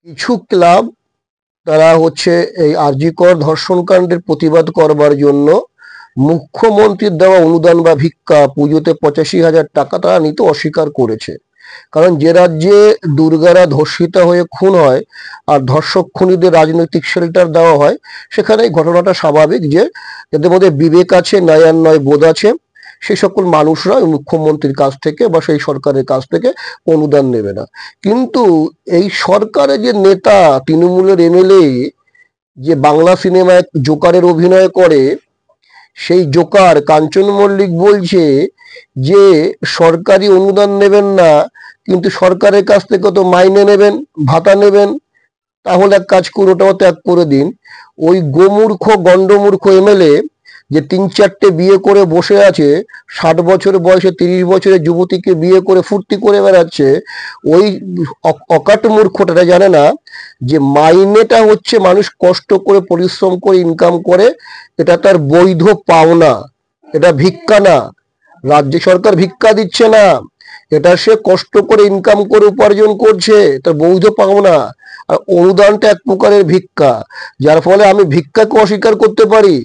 কিছু ক্লাব তারা হচ্ছে এই আরজি কর ধর্ষণকাণ্ডের প্রতিবাদ করবার জন্য মুখ্যমন্ত্রীর দেওয়া অনুদান বা ভিক্ষা পুজোতে 85,000 টাকা তারা নিতে অস্বীকার করেছে। কারণ যে রাজ্যে দুর্গারা ধর্ষিতা হয়ে খুন হয় আর ধর্ষক খুনিদের রাজনৈতিক শেল্টার দেওয়া হয়, সেখানে এই ঘটনাটা স্বাভাবিক যে যাদের মধ্যে বিবেক আছে, ন্যায়ান্যায় বোধ আছে, সেই সকল মানুষরা ওই মুখ্যমন্ত্রীর কাছ থেকে বা সেই সরকারের কাছ থেকে অনুদান নেবে না। কিন্তু এই সরকারের যে নেতা তৃণমূলের এমএলএ যে বাংলা সিনেমায় জোকারের অভিনয় করে, সেই জোকার কাঞ্চন মল্লিক বলছে যে সরকারি অনুদান নেবেন না, কিন্তু সরকারের কাছ থেকে তো মাইনে নেবেন, ভাতা নেবেন। তাহলে এক কাজ করে ওটাও ত্যাগ করে দিন। ওই গোমূর্খ গণ্ডমূর্খ এমএলএ যে 3-4টে বিয়ে করে বসে আছে, 60 বছর বয়সে 30 বছরের যুবতীকে বিয়ে করে ফুর্তি করে বেড়াচ্ছে, ওই অকাট মূর্খটা জানে না যে মাইনেটা হচ্ছে মানুষ কষ্ট করে পরিশ্রম করে ইনকাম করে, এটা তার বৈধ পাওনা, এটা ভিক্ষা না। রাজ্য সরকার ভিক্ষা দিচ্ছে না, এটা সে কষ্ট করে ইনকাম করে উপার্জন করছে, তার বৈধ পাওনা। আর অনুদানটা এক প্রকারের ভিক্ষা, যার ফলে আমি ভিক্ষাকে অস্বীকার করতে পারি।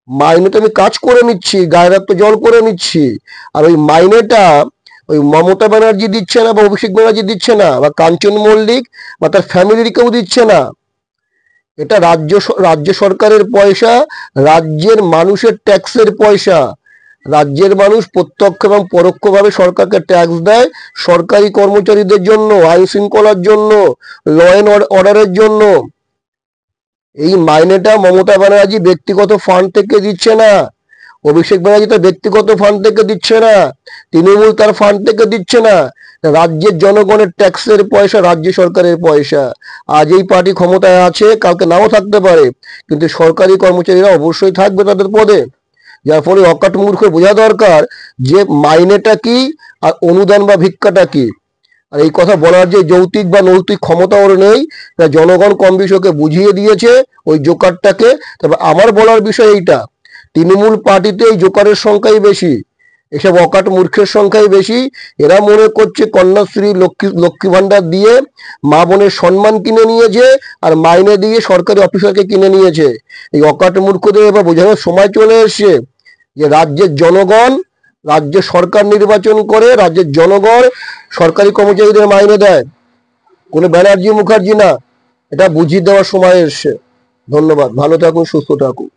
মাইনেটা আমি কাজ করে নিচ্ছি, গায়ে রক্ত জল করে নিচ্ছি, আর ওই মাইনেটা ওই মমতা ব্যানার্জি দিচ্ছে না, বা অভিষেক ব্যানার্জি দিচ্ছে না, বা কাঞ্চন মল্লিক বা তার ফ্যামিলির কেউ দিচ্ছে না। এটা রাজ্য সরকারের পয়সা, রাজ্যের মানুষের ট্যাক্সের পয়সা। রাজ্যের মানুষ প্রত্যক্ষ এবং পরোক্ষভাবে সরকারকে ট্যাক্স দেয় সরকারি কর্মচারীদের জন্য, আইন শৃঙ্খলার জন্য, ল অ্যান্ড অর্ডারের জন্য। এই মাইনেটা মমতা ব্যানার্জি ব্যক্তিগত ফান্ড থেকে দিচ্ছে না, অভিষেক ব্যানার্জি তার ব্যক্তিগত ফান্ড থেকে দিচ্ছে না, তৃণমূল তার ফান্ড থেকে দিচ্ছে না। রাজ্যের জনগণের ট্যাক্সের পয়সা, রাজ্য সরকারের পয়সা। আজ এই পার্টি ক্ষমতায় আছে, কালকে নাও থাকতে পারে, কিন্তু সরকারি কর্মচারীরা অবশ্যই থাকবে তাদের পদে। যার ফলে অকাট মূর্খ বোঝা দরকার যে মাইনেটা কি আর অনুদান বা ভিক্ষাটা কি। আর এই কথা বলার যে যৌক্তিক বা নৈতিক ক্ষমতা ওর নেই, জনগণ কম বেশি ওকে বুঝিয়ে দিয়েছে ওই জোকারটাকে। তবে আমার বলার বিষয় এইটা, তৃণমূল পার্টিতে এই জোকারের সংখ্যাই বেশি, এসব অকাট মূর্খের সংখ্যাই বেশি। এরা মনে করছে কন্যাশ্রী, লক্ষ্মী ভান্ডার দিয়ে মা বোনের সম্মান কিনে নিয়েছে, আর মাইনে দিয়ে সরকারি অফিসারকে কিনে নিয়েছে। এই অকাট মূর্খদের এবার বোঝানোর সময় চলে এসছে যে রাজ্যের জনগণ, রাজ্য সরকার নির্বাচন করে, রাজ্যের জনগণ সরকারি কর্মচারীদের মাইনে দেয়, কোনো ব্যানার্জি মুখার্জি না। এটা বুঝিয়ে দেওয়ার সময় এসছে। ধন্যবাদ, ভালো থাকুন, সুস্থ থাকুন।